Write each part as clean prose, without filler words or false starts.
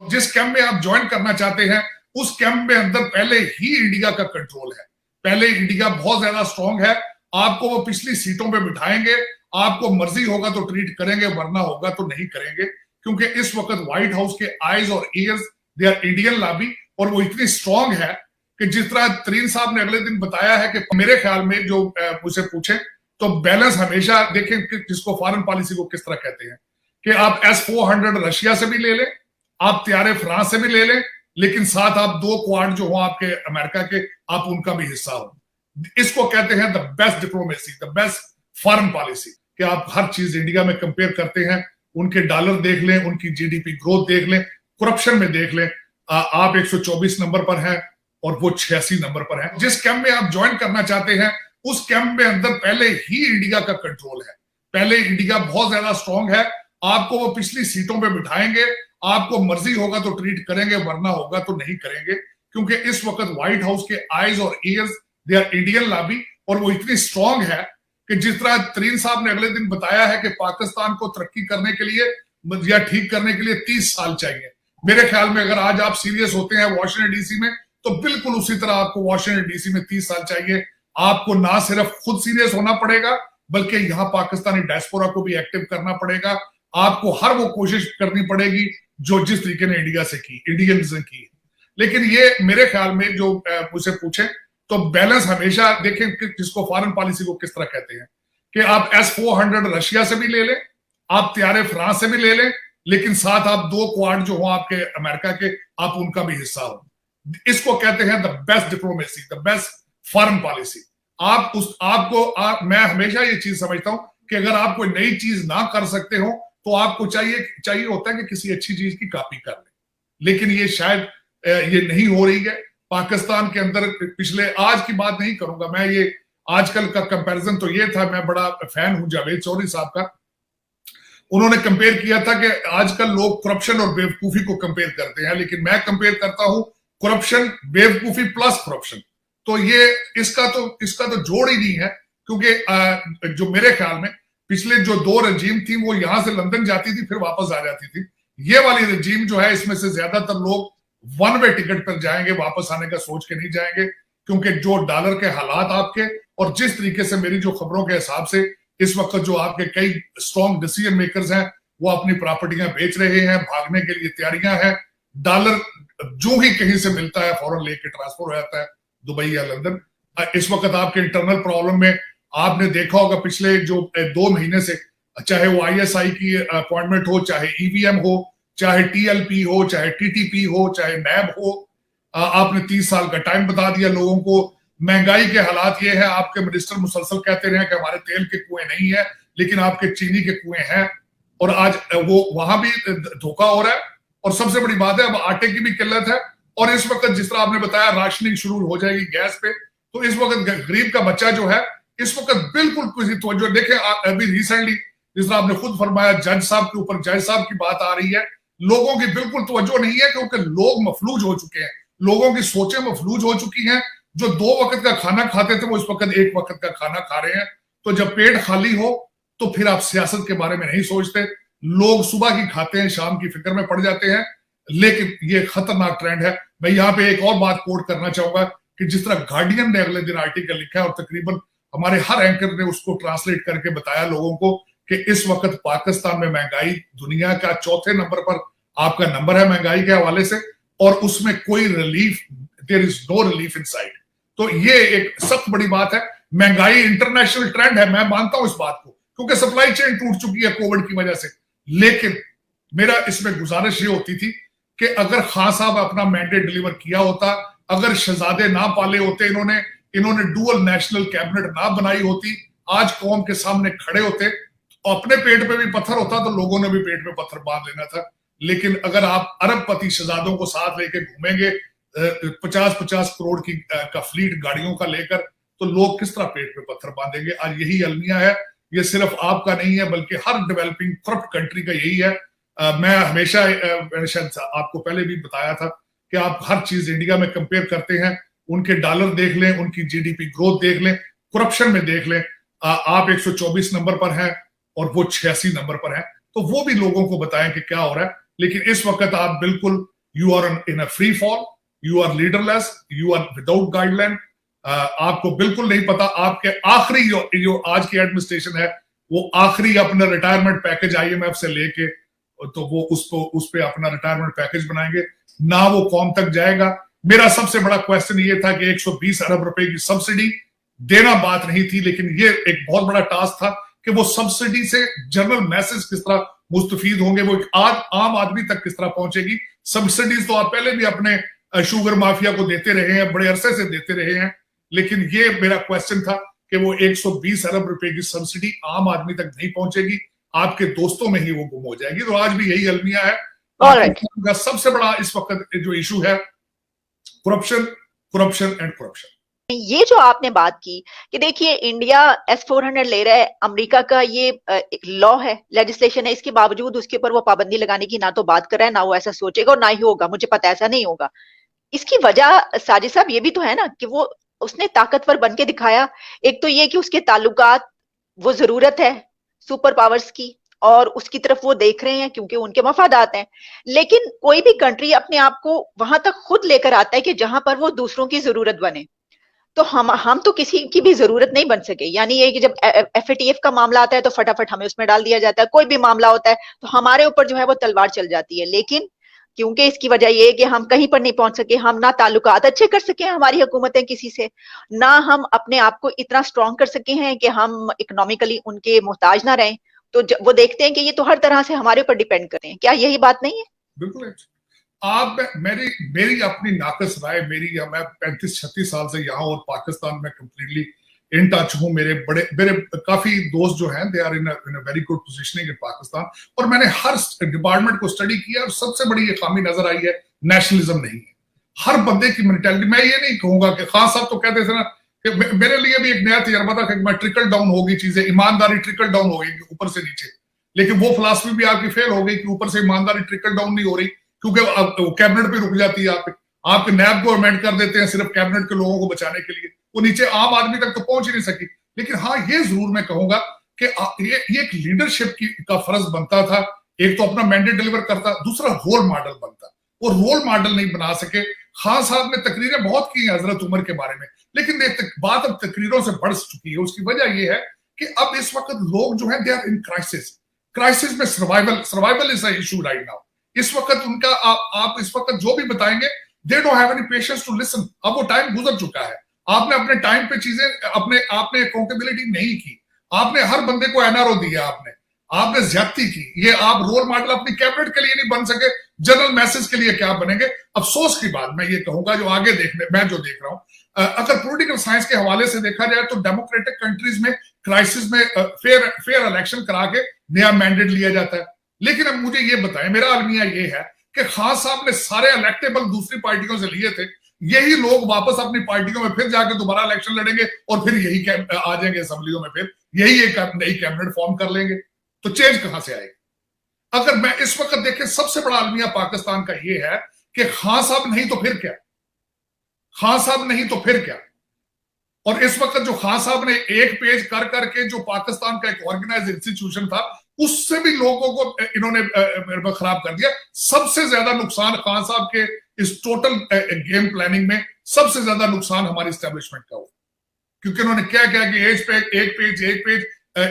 जिस कैंप में आप ज्वाइन करना चाहते हैं उस कैंप में अंदर पहले ही इंडिया का कंट्रोल है। पहले इंडिया बहुत ज्यादा स्ट्रांग है। आपको वो पिछली सीटों पे बिठाएंगे, आपको मर्जी होगा तो ट्रीट करेंगे, वरना होगा तो नहीं करेंगे। क्योंकि इस वक्त व्हाइट हाउस के आईज और ears they are Indian lobby, और वो इतनी स्ट्रांग है कि जिस तरह तरीन साहब ने अगले दिन बताया है कि मेरे ख्याल में जो मुझे पूछे तो बैलेंस हमेशा देखें कि जिसको फॉरेन पॉलिसी को किस तरह कहते हैं कि आप S-400 रशिया से भी ले लें, आप तैयारे फ्रांस से भी ले लें, लेकिन साथ आप 2 क्वाड जो हो आपके अमेरिका के, आप उनका भी हिस्सा हो। इसको कहते हैं the best diplomacy, the best foreign policy, कि आप हर चीज इंडिया में कंपेयर करते हैं। उनके डॉलर देख लें, उनकी जीडीपी ग्रोथ देख लें, करप्शन में देख लें। आप 124 नंबर पर हैं और वो 86 नंबर पर हैं। जिस कैंप में आप ज्वाइन करना चाहते हैं उस कैंप में अंदर पहले ही इंडिया का कंट्रोल है। पहले इंडिया बहुत ज्यादा स्ट्रांग है। आपको वो पिछली सीटों पे बिठाएंगे, आपको मर्जी होगा तो ट्रीट करेंगे, वरना होगा तो नहीं करेंगे। क्योंकि इस वक्त व्हाइट हाउस के आईज और ears they are Indian lobby, और वो इतनी स्ट्रांग है कि जिस तरह तरीन साहब ने अगले दिन बताया है कि पाकिस्तान को तरक्की करने के लिए या ठीक करने के लिए 30 साल चाहिए। मेरे ख्याल में अगर आज आप सीरियस होते हैं वॉशिंगटन डीसी में, तो बिल्कुल उसी तरह आपको वॉशिंगटन डीसी में 30 साल चाहिए। आपको ना सिर्फ खुद सीरियस होना पड़ेगा, बल्कि यहां पाकिस्तानी डायस्पोरा को भी एक्टिव करना पड़ेगा। आपको हर वो कोशिश करनी पड़ेगी जो जिस तरीके ने इंडिया से की, इंडियंस ने की। लेकिन ये मेरे ख्याल में जो मुझसे पूछे तो बैलेंस हमेशा देखें कि जिसको फॉरेन पॉलिसी को किस तरह कहते हैं कि आप S-400 रशिया से भी ले लें, आप तैयारे फ्रांस से भी ले लें, लेकिन साथ आप 2 क्वाड जो हो आपके अमेरिका के, आप उनका भी हिस्सा हो। इसको कहते हैं the best diplomacy, the best foreign policy. मैं हमेशा ये चीज समझता हूं कि अगर आप कोई नई चीज ना कर सकते हो तो आपको चाहिए होता है कि किसी अच्छी चीज की कॉपी कर ले। लेकिन ये शायद ये नहीं हो रही है पाकिस्तान के अंदर। पिछले आज की बात नहीं करूंगा मैं, ये आजकल का कंपैरिजन तो ये था, मैं बड़ा फैन हूं जावेद चौधरी साहब का। उन्होंने कंपेयर किया था कि आजकल लोग करप्शन और बेवकूफी को कंपेयर करते हैं, लेकिन मैं कंपेयर करता हूं करप्शन, बेवकूफी प्लस करप्शन। तो ये इसका तो जोड़ ही नहीं है। क्योंकि जो मेरे ख्याल में पिछले जो 2 रजीम थी वो यहां से लंदन जाती थी फिर वापस आ जाती थी। ये वाली रजीम जो है इसमें से ज्यादातर लोग वन वे टिकट पर जाएंगे, वापस आने का सोच के नहीं जाएंगे। क्योंकि जो डॉलर के हालात आपके, और जिस तरीके से मेरी जो खबरों के हिसाब से इस वक्त जो आपके कई स्ट्रॉन्ग डिसीजन मेकर्स हैं वो अपनी प्रॉपर्टियां बेच रहे हैं, भागने के लिए तैयारियां हैं। डॉलर जो ही कहीं से मिलता है फौरन लेके ट्रांसफर हो जाता है दुबई या लंदन। इस वक्त आपके इंटरनल प्रॉब्लम में आपने देखा होगा पिछले जो 2 महीने से, चाहे वो ISI की अपॉइंटमेंट हो, चाहे EVM हो, चाहे TLP हो, चाहे TTP हो, चाहे NAB हो, आपने 30 साल का टाइम बता दिया लोगों को। महंगाई के हालात ये है, आपके मिनिस्टर मुसलसल कहते रहे कि हमारे तेल के कुएं नहीं है, लेकिन आपके चीनी के कुएं हैं। और आज वो वहां भी धोखा हो रहा है। और सबसे बड़ी बात है अब आटे की भी किल्लत है। और इस वक्त जिस तरह आपने बताया राशनिंग शुरू हो जाएगी गैस पे, तो इस वक्त गरीब का बच्चा जो है इस वक्त बिल्कुल किसी तवज्जो देखे। अभी रिसेंटली जिस तरह आपने खुद फरमाया जज साहब के ऊपर जज साहब की बात आ रही है, लोगों की बिल्कुल तवज्जो नहीं है, क्योंकि लोग मफलूज हो चुके हैं, लोगों की सोचें मफलूज हो चुकी हैं। जो 2 वक्त का खाना खाते थे वो इस वक्त 1 वक्त का खाना खा रहे हैं। तो जब पेट खाली हो तो फिर आप सियासत के बारे में नहीं सोचते। लोग सुबह की खाते हैं, शाम की फिक्र में पड़ जाते हैं। लेकिन ये खतरनाक ट्रेंड है। मैं यहाँ पे एक और बात कोट करना चाहूंगा कि जिस तरह गार्डियन ने अगले दिन आर्टिकल लिखा है और तकरीबन हमारे हर एंकर ने उसको ट्रांसलेट करके बताया लोगों को कि इस वक्त पाकिस्तान में महंगाई दुनिया का 4थे नंबर पर आपका नंबर है महंगाई के हवाले से, और उसमें कोई relief, there is no relief in sight. तो ये एक सख्त बड़ी बात है। महंगाई इंटरनेशनल ट्रेंड है, मैं मानता हूं इस बात को, क्योंकि सप्लाई चेन टूट चुकी है कोविड की वजह से। लेकिन मेरा इसमें गुजारिश ये होती थी कि अगर खान साहब अपना मैंडेट डिलीवर किया होता, अगर शहजादे ना पाले होते, इन्होंने डुअल नेशनल कैबिनेट ना बनाई होती, आज कौम के सामने खड़े होते, अपने पेट पे भी पत्थर होता तो लोगों ने भी पेट पे पत्थर बांध लेना था। लेकिन अगर आप अरबपति शहजादों को साथ लेके घूमेंगे 50-50 करोड़ की का फ्लीट गाड़ियों का लेकर, तो लोग किस तरह पेट पे पत्थर बांधेंगे। आज यही अलमिया है। ये सिर्फ आपका नहीं है बल्कि हर डेवलपिंग करप्ट कंट्री का यही है। मैं हमेशा शायद आपको पहले भी बताया था कि आप हर चीज इंडिया में कंपेयर करते हैं, उनके डॉलर देख लें, उनकी जीडीपी ग्रोथ देख लें, करप्शन में देख लें, आप 124 नंबर पर हैं और वो 86 नंबर पर हैं। तो वो भी लोगों को बताएं कि क्या हो रहा है। लेकिन इस वक्त आप बिल्कुल you are in a free fall, you are leaderless, you are without guideline. आपको बिल्कुल नहीं पता आपके आखिरी जो आज की एडमिनिस्ट्रेशन है वो आखिरी अपना रिटायरमेंट पैकेज IMF से लेके तो वो उस पे अपना रिटायरमेंट पैकेज बनाएंगे ना, वो कौम तक जाएगा। मेरा सबसे बड़ा क्वेश्चन ये था कि 120 अरब रुपए की सब्सिडी देना बात नहीं थी, लेकिन ये एक बहुत बड़ा टास्क था कि वो सब्सिडी से जनरल मैसेज किस तरह मुस्तफीद होंगे, वो एक आम आदमी तक किस तरह पहुंचेगी। सब्सिडीज तो आप पहले भी अपने शुगर माफिया को देते रहे हैं, बड़े अरसे से देते रहे हैं, लेकिन ये मेरा क्वेश्चन था कि वो 120 अरब रुपए की सब्सिडी आम आदमी तक नहीं पहुंचेगी, आपके दोस्तों में ही वो गुम हो जाएगी। तो आज भी यही अलमिया है। का सबसे बड़ा इस वक्त जो इशू है करप्शन, करप्शन एंड करप्शन। ये जो आपने बात की कि देखिए इंडिया S-400 ले रहा है, अमेरिका का ये लॉ है, लेजिस्लेशन है, इसके बावजूद उसके ऊपर वो पाबंदी लगाने की ना तो बात कर रहा है, ना वो ऐसा सोचेगा और ना ही होगा, मुझे पता है ऐसा नहीं होगा। इसकी वजह साजिद साहब ये भी तो है ना कि वो उसने ताकतवर बन के दिखाया। एक तो ये कि उसके ताल्लुकात, वो जरूरत है सुपर पावर्स की और उसकी तरफ वो देख रहे हैं क्योंकि उनके मफादात हैं, लेकिन कोई भी कंट्री अपने आप को वहां तक खुद लेकर आता है कि जहां पर वो दूसरों की जरूरत बने। तो हम तो किसी की भी जरूरत नहीं बन सके। यानी ये कि जब FATF का मामला आता है तो फटाफट हमें उसमें डाल दिया जाता है, कोई भी मामला होता है तो हमारे ऊपर जो है वो तलवार चल जाती है। लेकिन क्योंकि इसकी वजह ये है कि हम कहीं पर नहीं पहुंच सके, हम ना ताल्लुकात अच्छे कर सके हमारी हुकूमतें किसी से, ना हम अपने आप को इतना स्ट्रांग कर सके हैं कि हम इकोनॉमिकली उनके मोहताज ना रहें। तो वो देखते हैं कि ये तो हर तरह से हमारे ऊपर डिपेंड करते हैं। क्या यही बात नहीं है? बिल्कुल। आप मेरी अपनी नाकस राय, मैं 35-36 साल से यहाँ और पाकिस्तान में कंप्लीटली इन टच हूँ। मेरे काफी दोस्त जो हैं they are in very good positioning in Pakistan, और मैंने हर डिपार्टमेंट को स्टडी किया और सबसे बड़ी ये खामी नजर आई है, नेशनलिज्म नहीं है। हर बंदे की मेंटालिटी, मैं ये नहीं कहूंगा कि खान साहब तो कहते थे ना कि मेरे लिए भी एक नया तजर्बा था कि मैं ट्रिकल डाउन होगी चीजें, ईमानदारी ट्रिकल डाउन होगी ऊपर से नीचे, लेकिन वो फिलॉसफी भी आपकी फेल हो गई कि ऊपर से ईमानदारी ट्रिकल डाउन नहीं हो रही, क्योंकि कैबिनेट पे रुक जाती है। आपके नैब को अमेंड कर देते हैं सिर्फ कैबिनेट के लोगों को बचाने के लिए, वो नीचे आम आदमी तक तो पहुंच ही नहीं सकी। लेकिन हाँ, ये जरूर मैं कहूंगा कि ये एक लीडरशिप का फर्ज बनता था, एक तो अपना मैंडेट डिलीवर करता, दूसरा रोल मॉडल बनता। वो रोल मॉडल नहीं बना सके। खान साहब ने तकरीरें बहुत की हजरत उमर के बारे में, लेकिन बात अब तकरीरों से बढ़ चुकी है। उसकी वजह यह है कि अब इस वक्त लोग जो है दे आर इन क्राइसिस में survival is a issue right now. इस वक्त उनका आप इस वक्त जो भी बताएंगे, they don't have any patience to listen. अब वो टाइम गुजर चुका है। आपने अपने टाइम पे चीजें आपने अकाउंटेबिलिटी नहीं की, आपने हर बंदे को NRO दिया, आपने ज्यादती की। ये आप रोल मॉडल अपनी कैबिनेट के लिए नहीं बन सके, जनरल मैसेज के लिए क्या बनेंगे? अफसोस की बात मैं ये कहूंगा, जो आगे मैं जो देख रहा हूं, अगर पॉलिटिकल साइंस के हवाले से देखा जाए तो डेमोक्रेटिक कंट्रीज में क्राइसिस में फेयर इलेक्शन करा के नया मैंडेट लिया जाता है। लेकिन अब मुझे ये बताएं, मेरा अलमिया ये है कि खान साहब ने सारे इलेक्टेबल दूसरी पार्टियों से लिए थे, यही लोग वापस अपनी पार्टियों में फिर जाकर दोबारा इलेक्शन लड़ेंगे और फिर यही आ जाएंगे असेंबलियों में, फिर यही एक नई कैबिनेट फॉर्म कर लेंगे, तो चेंज कहां से आएगी? अगर मैं इस वक्त देखें, सबसे बड़ा अलमिया पाकिस्तान का ये है कि खान साहब नहीं तो फिर क्या, खान साहब नहीं तो फिर क्या। और इस वक्त जो खान साहब ने एक पेज कर करके जो पाकिस्तान का एक ऑर्गेनाइज इंस्टीट्यूशन था, उससे भी लोगों को इन्होंने खराब कर दिया। सबसे ज्यादा नुकसान खान साहब के इस टोटल गेम प्लानिंग में सबसे ज्यादा नुकसान हमारी एस्टेब्लिशमेंट का हुआ, क्योंकि इन्होंने क्या क्या कि एक पेज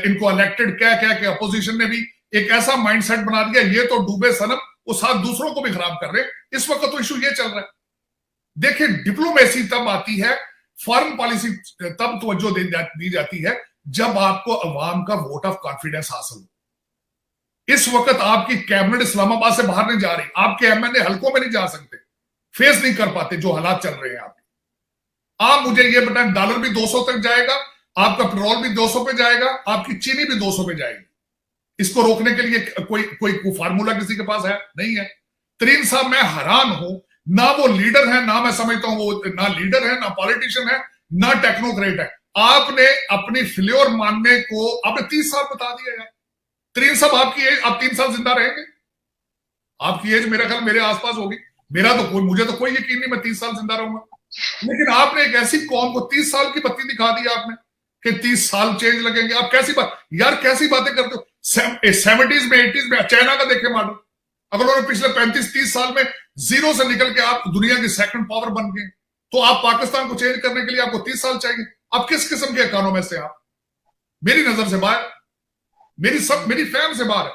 इनको इलेक्टेड क्या क्या कि अपोजिशन ने भी एक ऐसा माइंडसेट बना दिया, ये तो डूबे सनम, वो साथ दूसरों को भी खराब कर रहे हैं। इस वक्त तो इशू ये चल रहा है। देखिए, डिप्लोमेसी तब आती है, फॉरेन पॉलिसी तब तवज्जो दी जाती है जब आपको अवाम का वोट ऑफ कॉन्फिडेंस हासिल हो। इस वक्त आपकी कैबिनेट इस्लामाबाद से बाहर नहीं जा रही, आपके MNA हलकों में नहीं जा सकते, फेस नहीं कर पाते जो हालात चल रहे हैं आपके। आप मुझे ये बताएं, डॉलर भी 200 तक जाएगा, आपका पेट्रोल भी 200 पे जाएगा, आपकी चीनी भी 200 पे जाएगी। इसको रोकने के लिए कोई फार्मूला किसी के पास है? नहीं है। तरीन साहब, मैं हैरान हूं, ना वो लीडर है, ना मैं समझता हूं वो ना लीडर है, ना पॉलिटिशियन है, ना टेक्नोक्रेट है। आपने अपनी फ्लेवर मानने को आपने 30 साल बता दिया यार। तरीन साहब, आपकी एज, आप 3 साल जिंदा रहेंगे? आपकी एज मेरा ख्याल मेरे आसपास होगी। मुझे तो कोई यकीन नहीं मैं 30 साल जिंदा रहूंगा। लेकिन आपने एक ऐसी कौम को 30 साल की बत्ती दिखा दी आपने कि 30 साल चेंज लगेंगे। आप कैसी बात यार, कैसी बातें करते हो? 70s में 80s में चाइना का देखे मॉडल, अगर उन्होंने पिछले 35-30 साल में जीरो से निकल के आप दुनिया की सेकंड पावर बन गए, तो आप पाकिस्तान को चेंज करने के लिए आपको 30 साल चाहिए। आप किस किस्म के इकोनॉमिस्ट हैं? आप मेरी नजर से बाहर, मेरी फैम से बाहर है।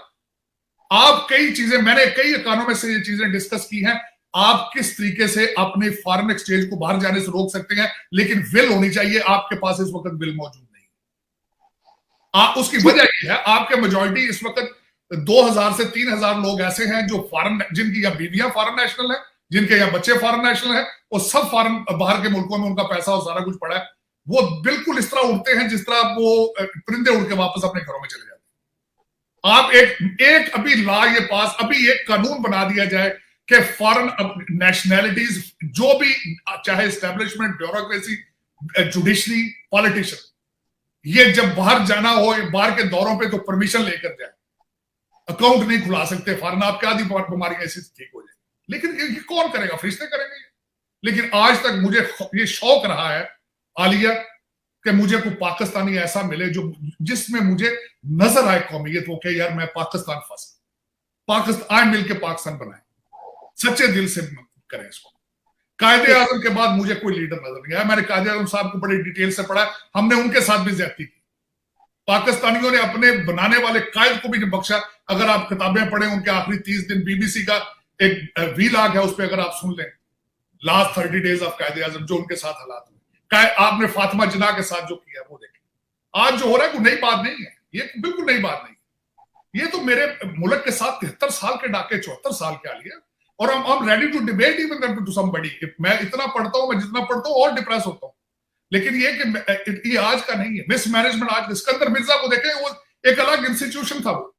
आप कई चीजें, मैंने कई इकोनॉमिस्ट से ये चीजें डिस्कस की हैं। आप किस तरीके से अपने फॉरेन एक्सचेंज को बाहर जाने से रोक सकते हैं, लेकिन विल होनी चाहिए। आपके पास इस वक्त विल मौजूद नहीं। उसकी वजह यह है, आपके मेजॉरिटी इस वक्त 2000 से 3000 लोग ऐसे हैं जो फॉरेन, जिनकी या बीवियां फॉरेन नेशनल है, जिनके या बच्चे फॉरेन नेशनल है, और सब फॉरेन बाहर के मुल्कों में उनका पैसा और सारा कुछ पड़ा है। वो बिल्कुल इस तरह उड़ते हैं जिस तरह वो परिंदे उड़ के वापस अपने घरों में चले जाते हैं। आप एक अभी लॉ ये पास, अभी एक कानून बना दिया जाए कि फॉरेन नेशनैलिटीज जो भी, चाहे एस्टेब्लिशमेंट, ब्यूरोक्रेसी, जुडिशरी, पॉलिटिशियन, ये जब बाहर जाना हो, बाहर के दौरों पे, तो परमिशन लेकर जाए। अकाउंट नहीं खुला सकते फॉरेन, आपकी आधी बीमारियां ऐसी ठीक हो जाए। लेकिन ये कौन करेगा? फरिश्ते करेंगे। लेकिन आज तक मुझे ये शौक रहा है आलिया कि मुझे कोई पाकिस्तानी ऐसा मिले जो, जिसमें मुझे नजर आए कौमियत, वो कि यार मैं पाकिस्तान आए मिलके पाकिस्तान बनाए, सच्चे दिल से करें इसको। कायदे आजम के बाद मुझे कोई लीडर नजर नहीं आया। मैंने कायदे आजम साहब को बड़ी डिटेल से पढ़ा, हमने उनके साथ भी ज्यादती की। पाकिस्तानियों ने अपने बनाने वाले कायद को भी नहीं बख्शा। अगर आप किताबें पढ़ें, उनके आखिरी 30 दिन, बीबीसी का एक वीलॉग है, उस पर अगर आप सुन लें, लास्ट 30 डेज ऑफ कायदे आजम, जो उनके साथ हालात हुए, आपने फातिमा जिन्ना के साथ जो किया वो देखें। आज जो हो रहा है कोई नई बात नहीं है, ये बिल्कुल नई बात नहीं। ये तो मेरे मुल्क के साथ 73 साल के डाके, 74 साल के आ लिया, और I'm ready to debate even that to somebody। मैं इतना पढ़ता हूं, मैं जितना पढ़ता हूं और डिप्रेस होता हूं। लेकिन ये कि ये आज का नहीं है। मिसमैनेजमेंट, आज सिकंदर मिर्जा को देखें, वो एक अलग इंस्टीट्यूशन था। वो